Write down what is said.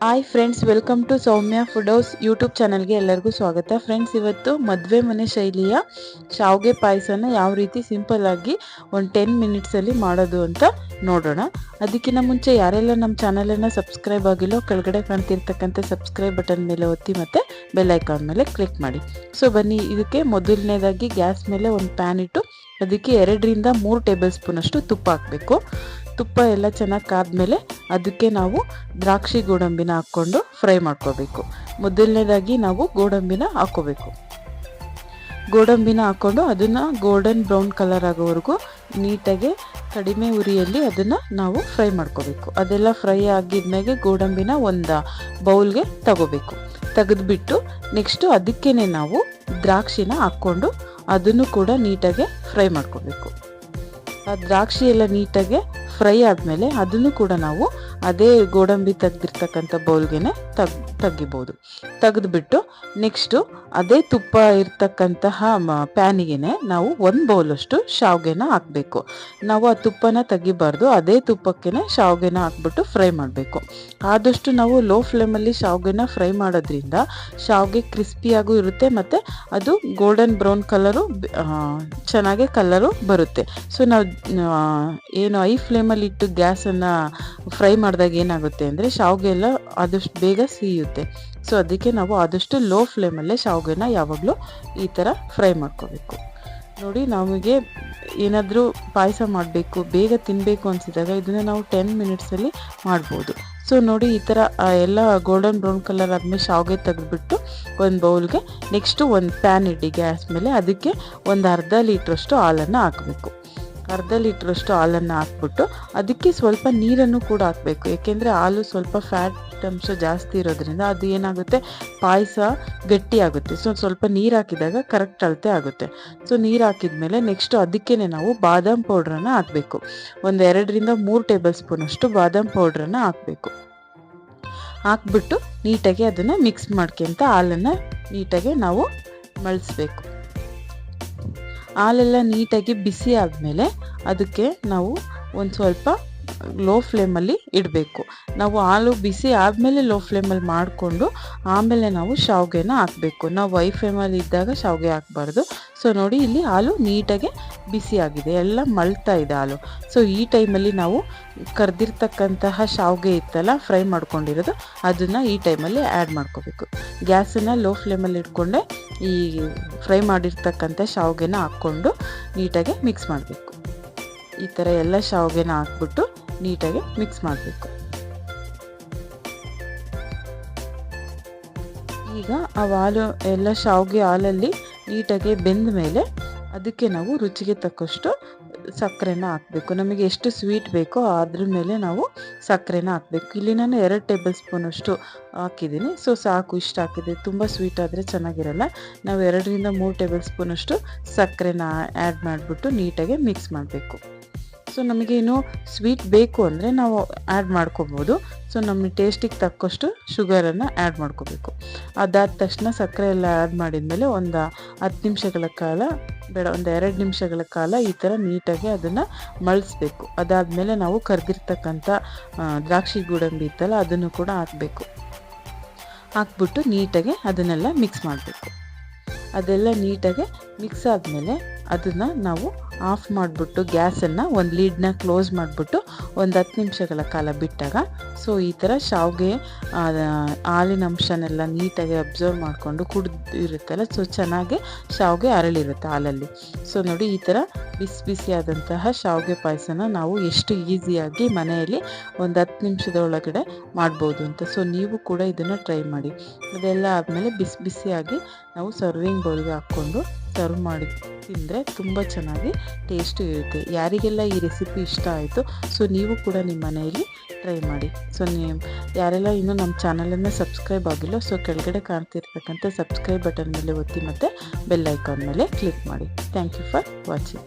Hi friends, welcome to Soumya food house YouTube ಚಾನಲ್ಗೆ ಎಲ್ಲರಿಗೂ ಸ್ವಾಗತ. ಫ್ರೆಂಡ್ಸ್, ಇವತ್ತು ಮದುವೆ ಮನೆ ಶೈಲಿಯ ಶಾವಿಗೆ ಪಾಯಸನ ಯಾವ ರೀತಿ ಸಿಂಪಲ್ ಆಗಿ ಒಂದು 10 ಮಿನಿಟ್ಸಲ್ಲಿ ಮಾಡೋದು ಅಂತ ನೋಡೋಣ. ಅದಕ್ಕಿಂತ ಮುಂಚೆ ಯಾರೆಲ್ಲ ನಮ್ಮ ಚಾನಲನ್ನು ಸಬ್ಸ್ಕ್ರೈಬ್ ಆಗಿಲ್ಲೋ ಕೆಳಗಡೆ ಕಾಣ್ತಿರ್ತಕ್ಕಂಥ ಸಬ್ಸ್ಕ್ರೈಬ್ ಬಟನ್ ಮೇಲೆ ಒತ್ತಿ ಮತ್ತು ಬೆಲ್ ಐಕಾನ್ ಮೇಲೆ ಕ್ಲಿಕ್ ಮಾಡಿ. ಸೊ ಬನ್ನಿ, ಇದಕ್ಕೆ ಮೊದಲನೇದಾಗಿ ಗ್ಯಾಸ್ ಮೇಲೆ ಒಂದು ಪ್ಯಾನ್ ಇಟ್ಟು ಅದಕ್ಕೆ 2ರಿಂದ 3 ಟೇಬಲ್ ಸ್ಪೂನಷ್ಟು ತುಪ್ಪ ಹಾಕಬೇಕು. ತುಪ್ಪ ಎಲ್ಲ ಚೆನ್ನಾಗಿ ಕಾದ್ಮೇಲೆ ಅದಕ್ಕೆ ನಾವು ದ್ರಾಕ್ಷಿ ಗೋಡಂಬಿನ ಹಾಕ್ಕೊಂಡು ಫ್ರೈ ಮಾಡ್ಕೋಬೇಕು. ಮೊದಲನೇದಾಗಿ ನಾವು ಗೋಡಂಬಿನ ಹಾಕ್ಕೋಬೇಕು. ಗೋಡಂಬಿನ ಹಾಕ್ಕೊಂಡು ಅದನ್ನು ಗೋಲ್ಡನ್ ಬ್ರೌನ್ ಕಲರ್ ಆಗೋವರೆಗೂ ನೀಟಾಗಿ ಕಡಿಮೆ ಉರಿಯಲ್ಲಿ ಅದನ್ನು ನಾವು ಫ್ರೈ ಮಾಡ್ಕೋಬೇಕು. ಅದೆಲ್ಲ ಫ್ರೈ ಆಗಿದ್ಮೇಲೆ ಗೋಡಂಬಿನ ಒಂದು ಬೌಲ್ಗೆ ತಗೋಬೇಕು. ತೆಗೆದುಬಿಟ್ಟು ನೆಕ್ಸ್ಟು ಅದಕ್ಕೇ ನಾವು ದ್ರಾಕ್ಷಿನ ಹಾಕ್ಕೊಂಡು ಅದನ್ನು ಕೂಡ ನೀಟಾಗಿ ಫ್ರೈ ಮಾಡ್ಕೋಬೇಕು. ಆ ದ್ರಾಕ್ಷಿ ಎಲ್ಲ ನೀಟಾಗಿ ಫ್ರೈ ಆದಮೇಲೆ ಅದನ್ನು ಕೂಡ ನಾವು ಅದೇ ಗೋಡಂಬಿ ತೆಗೆದಿರ್ತಕ್ಕಂಥ ಬೌಲ್ಗೆ ತೆಗಿಬೋದು. ತೆಗೆದುಬಿಟ್ಟು ನೆಕ್ಸ್ಟು ಅದೇ ತುಪ್ಪ ಇರ್ತಕ್ಕಂತಹ ಪ್ಯಾನಿಗೆ ನಾವು 1 ಬೌಲಷ್ಟು ಶಾವಿಗೆನ ಹಾಕಬೇಕು. ನಾವು ಆ ತುಪ್ಪನ ತೆಗಿಬಾರ್ದು, ಅದೇ ತುಪ್ಪಕ್ಕೆ ಶಾವಿಗೆನ ಹಾಕ್ಬಿಟ್ಟು ಫ್ರೈ ಮಾಡಬೇಕು. ಆದಷ್ಟು ನಾವು ಲೋ ಫ್ಲೇಮಲ್ಲಿ ಶಾವಿಗೆನ ಫ್ರೈ ಮಾಡೋದ್ರಿಂದ ಶಾವಿಗೆ ಕ್ರಿಸ್ಪಿಯಾಗೂ ಇರುತ್ತೆ ಮತ್ತು ಅದು ಗೋಲ್ಡನ್ ಬ್ರೌನ್ ಕಲರು ಚೆನ್ನಾಗಿ ಕಲರು ಬರುತ್ತೆ. ಸೊ ನಾವು ಏನು ಹೈ ಫ್ಲೇಮಲ್ಲಿ ಇಟ್ಟು ಗ್ಯಾಸನ್ನು ಫ್ರೈ ಮಾಡಿದಾಗ ಏನಾಗುತ್ತೆ ಅಂದರೆ ಶಾವಿಗೆ ಎಲ್ಲ ಆದಷ್ಟು ಬೇಗ ಸಿಹಿಯುತ್ತೆ. ಸೊ ಅದಕ್ಕೆ ನಾವು ಆದಷ್ಟು ಲೋ ಫ್ಲೇಮಲ್ಲೇ ಶಾವಿಗೆನ ಯಾವಾಗಲೂ ಈ ಥರ ಫ್ರೈ ಮಾಡ್ಕೋಬೇಕು. ನೋಡಿ, ನಮಗೆ ಏನಾದರೂ ಪಾಯಸ ಮಾಡಬೇಕು, ಬೇಗ ತಿನ್ನಬೇಕು ಅನಿಸಿದಾಗ ಇದನ್ನು ನಾವು 10 ಮಿನಿಟ್ಸಲ್ಲಿ ಮಾಡ್ಬೋದು. ಸೊ ನೋಡಿ, ಈ ಥರ ಎಲ್ಲ ಗೋಲ್ಡನ್ ಬ್ರೌನ್ ಕಲರ್ ಆದಮೇಲೆ ಶಾವಿಗೆ ತೆಗೆದುಬಿಟ್ಟು ಒಂದು ಬೌಲ್ಗೆ ನೆಕ್ಸ್ಟು ಒಂದು ಪ್ಯಾನ್ ಇಡಿ ಗ್ಯಾಸ್ ಮೇಲೆ. ಅದಕ್ಕೆ ಒಂದು ಅರ್ಧ ಲೀಟ್ರಷ್ಟು ಹಾಲನ್ನು ಹಾಕಬೇಕು. ಅರ್ಧ ಲೀಟ್ರಷ್ಟು ಹಾಲನ್ನು ಹಾಕ್ಬಿಟ್ಟು ಅದಕ್ಕೆ ಸ್ವಲ್ಪ ನೀರನ್ನು ಕೂಡ ಹಾಕಬೇಕು. ಏಕೆಂದರೆ ಹಾಲು ಸ್ವಲ್ಪ ಫ್ಯಾಟ್ ಅಂಶ ಜಾಸ್ತಿ ಇರೋದ್ರಿಂದ ಅದು ಏನಾಗುತ್ತೆ, ಪಾಯಸ ಗಟ್ಟಿಯಾಗುತ್ತೆ. ಸೊ ಸ್ವಲ್ಪ ನೀರು ಹಾಕಿದಾಗ ಕರೆಕ್ಟ್ ಅಳತೆ ಆಗುತ್ತೆ. ಸೊ ನೀರು ಹಾಕಿದ್ಮೇಲೆ ನೆಕ್ಸ್ಟು ಅದಕ್ಕೇ ನಾವು ಬಾದಾಮ್ ಪೌಡ್ರನ್ನು ಹಾಕಬೇಕು. ಒಂದು 2ರಿಂದ 3 ಟೇಬಲ್ ಸ್ಪೂನಷ್ಟು ಬಾದಾಮ್ ಪೌಡ್ರನ್ನು ಹಾಕಬೇಕು. ಹಾಕ್ಬಿಟ್ಟು ನೀಟಾಗಿ ಅದನ್ನು ಮಿಕ್ಸ್ ಮಾಡ್ಕೊಂತ ಹಾಲನ್ನು ನೀಟಾಗಿ ನಾವು ಮಳ್ಳಿಸ್ಬೇಕು. ಹಾಲೆಲ್ಲ ನೀಟಾಗಿ ಬಿಸಿ ಆದಮೇಲೆ ಅದಕ್ಕೆ ನಾವು ಒಂದು ಸ್ವಲ್ಪ ಲೋ ಫ್ಲೇಮಲ್ಲಿ ಇಡಬೇಕು. ನಾವು ಹಾಲು ಬಿಸಿ ಆದಮೇಲೆ ಲೋ ಫ್ಲೇಮಲ್ಲಿ ಮಾಡಿಕೊಂಡು ಆಮೇಲೆ ನಾವು ಶಾವಿಗೆನ ಹಾಕಬೇಕು. ನಾವು ಹೈ ಫ್ಲೇಮಲ್ಲಿ ಇದ್ದಾಗ ಶಾವಿಗೆ ಹಾಕಬಾರ್ದು. ಸೊ ನೋಡಿ, ಇಲ್ಲಿ ಹಾಲು ನೀಟಾಗಿ ಬಿಸಿ ಆಗಿದೆ, ಎಲ್ಲ ಮಳ್ತಾ ಇದೆ ಹಾಲು. ಸೊ ಈ ಟೈಮಲ್ಲಿ ನಾವು ಕರೆದಿರ್ತಕ್ಕಂತಹ ಶಾವಿಗೆ ಇತ್ತಲ್ಲ ಫ್ರೈ ಮಾಡ್ಕೊಂಡಿರೋದು, ಅದನ್ನು ಈ ಟೈಮಲ್ಲಿ ಆ್ಯಡ್ ಮಾಡ್ಕೋಬೇಕು. ಗ್ಯಾಸನ್ನು ಲೋ ಫ್ಲೇಮಲ್ಲಿ ಇಟ್ಕೊಂಡೆ ಈ ಫ್ರೈ ಮಾಡಿರ್ತಕ್ಕಂಥ ಶಾವಿಗೆನ ಹಾಕ್ಕೊಂಡು ನೀಟಾಗಿ ಮಿಕ್ಸ್ ಮಾಡಬೇಕು. ಈ ಥರ ಎಲ್ಲ ಶಾವಿಗೆನ ಹಾಕ್ಬಿಟ್ಟು ನೀಟಾಗಿ ಮಿಕ್ಸ್ ಮಾಡಬೇಕು. ಈಗ ಆ ಹಾಲು ಎಲ್ಲ ಶಾವಿಗೆ ಹಾಲಲ್ಲಿ ನೀಟಾಗಿ ಬೆಂದ ಮೇಲೆ ಅದಕ್ಕೆ ನಾವು ರುಚಿಗೆ ತಕ್ಕಷ್ಟು ಸಕ್ಕರೆನ ಹಾಕಬೇಕು. ನಮಗೆ ಎಷ್ಟು ಸ್ವೀಟ್ ಬೇಕೋ ಅದ್ರ ಮೇಲೆ ನಾವು ಸಕ್ಕರೆನ ಹಾಕಬೇಕು. ಇಲ್ಲಿ ನಾನು 2 ಟೇಬಲ್ ಸ್ಪೂನಷ್ಟು ಹಾಕಿದ್ದೀನಿ. ಸೊ ಸಾಕು, ಇಷ್ಟು ಹಾಕಿದೆ. ತುಂಬ ಸ್ವೀಟ್ ಆದರೆ ಚೆನ್ನಾಗಿರಲ್ಲ. ನಾವು 2ರಿಂದ 3 ಟೇಬಲ್ ಸ್ಪೂನಷ್ಟು ಸಕ್ಕರೆನ ಆ್ಯಡ್ ಮಾಡಿಬಿಟ್ಟು ನೀಟಾಗಿ ಮಿಕ್ಸ್ ಮಾಡಬೇಕು. ಸೊ ನಮಗೇನು ಸ್ವೀಟ್ ಬೇಕು ಅಂದರೆ ನಾವು ಆ್ಯಡ್ ಮಾಡ್ಕೋಬೋದು. ಸೊ ನಮ್ಮ ಟೇಸ್ಟಿಗೆ ತಕ್ಕಷ್ಟು ಶುಗರನ್ನು ಆ್ಯಡ್ ಮಾಡ್ಕೋಬೇಕು. ಅದಾದ ತಕ್ಷಣ ಸಕ್ಕರೆ ಎಲ್ಲ ಆ್ಯಡ್ ಮಾಡಿದ್ಮೇಲೆ ಒಂದು 10 ನಿಮಿಷಗಳ ಕಾಲ ಬೇಡ, ಒಂದು 2 ನಿಮಿಷಗಳ ಕಾಲ ಈ ಥರ ನೀಟಾಗಿ ಅದನ್ನು ಮಳ್ಳಿಸ್ಬೇಕು. ಅದಾದಮೇಲೆ ನಾವು ಕರೆದಿರ್ತಕ್ಕಂಥ ದ್ರಾಕ್ಷಿ ಗೋಡಂಬಿ ಇತ್ತಲ್ಲ ಅದನ್ನು ಕೂಡ ಹಾಕಬೇಕು. ಹಾಕ್ಬಿಟ್ಟು ನೀಟಾಗಿ ಅದನ್ನೆಲ್ಲ ಮಿಕ್ಸ್ ಮಾಡಬೇಕು. ಅದೆಲ್ಲ ನೀಟಾಗಿ ಮಿಕ್ಸ್ ಆದಮೇಲೆ ಅದನ್ನು ನಾವು ಆಫ್ ಮಾಡಿಬಿಟ್ಟು ಗ್ಯಾಸನ್ನು ಒಂದು ಲೀಡ್ನ ಕ್ಲೋಸ್ ಮಾಡಿಬಿಟ್ಟು ಒಂದು 10 ನಿಮಿಷಗಳ ಕಾಲ ಬಿಟ್ಟಾಗ ಸೊ ಈ ಥರ ಶಾವಿಗೆ ಹಾಲಿನ ಅಂಶನೆಲ್ಲ ನೀಟಾಗಿ ಅಬ್ಸರ್ವ್ ಮಾಡಿಕೊಂಡು ಕುಡಿದಿರುತ್ತಲ್ಲ, ಸೊ ಚೆನ್ನಾಗಿ ಶಾವಿಗೆ ಅರಳಿರುತ್ತೆ ಹಾಲಲ್ಲಿ. ಸೊ ನೋಡಿ, ಈ ಥರ ಬಿಸಿ ಬಿಸಿಯಾದಂತಹ ಶಾವಿಗೆ ಪಾಯಸನ ನಾವು ಎಷ್ಟು ಈಸಿಯಾಗಿ ಮನೆಯಲ್ಲಿ ಒಂದು 10 ನಿಮಿಷದ ಒಳಗಡೆ ಮಾಡ್ಬೋದು ಅಂತ. ಸೊ ನೀವು ಕೂಡ ಇದನ್ನು ಟ್ರೈ ಮಾಡಿ. ಅದೆಲ್ಲ ಆದಮೇಲೆ ಬಿಸಿ ಬಿಸಿಯಾಗಿ ನಾವು ಸರ್ವಿಂಗ್ ಬೌಲ್ಗೆ ಹಾಕ್ಕೊಂಡು ಸರ್ವ್ ಮಾಡಿ ತಿಂದರೆ ತುಂಬ ಚೆನ್ನಾಗಿ ಟೇಸ್ಟು ಇರುತ್ತೆ. ಯಾರಿಗೆಲ್ಲ ಈ ರೆಸಿಪಿ ಇಷ್ಟ ಆಯಿತು, ಸೊ ನೀವು ಕೂಡ ನಿಮ್ಮ ಮನೆಯಲ್ಲಿ ಟ್ರೈ ಮಾಡಿ. ಸೊ ನೀವು ಯಾರೆಲ್ಲ ಇನ್ನೂ ನಮ್ಮ ಚಾನಲನ್ನು ಸಬ್ಸ್ಕ್ರೈಬ್ ಆಗಿಲ್ಲ, ಸೊ ಕೆಳಗಡೆ ಕಾಣ್ತಿರ್ತಕ್ಕಂಥ ಸಬ್ಸ್ಕ್ರೈಬ್ ಬಟನ್ ಮೇಲೆ ಒತ್ತಿ ಮತ್ತು ಬೆಲ್ ಐಕಾನ್ ಮೇಲೆ ಕ್ಲಿಕ್ ಮಾಡಿ. Thank you for watching.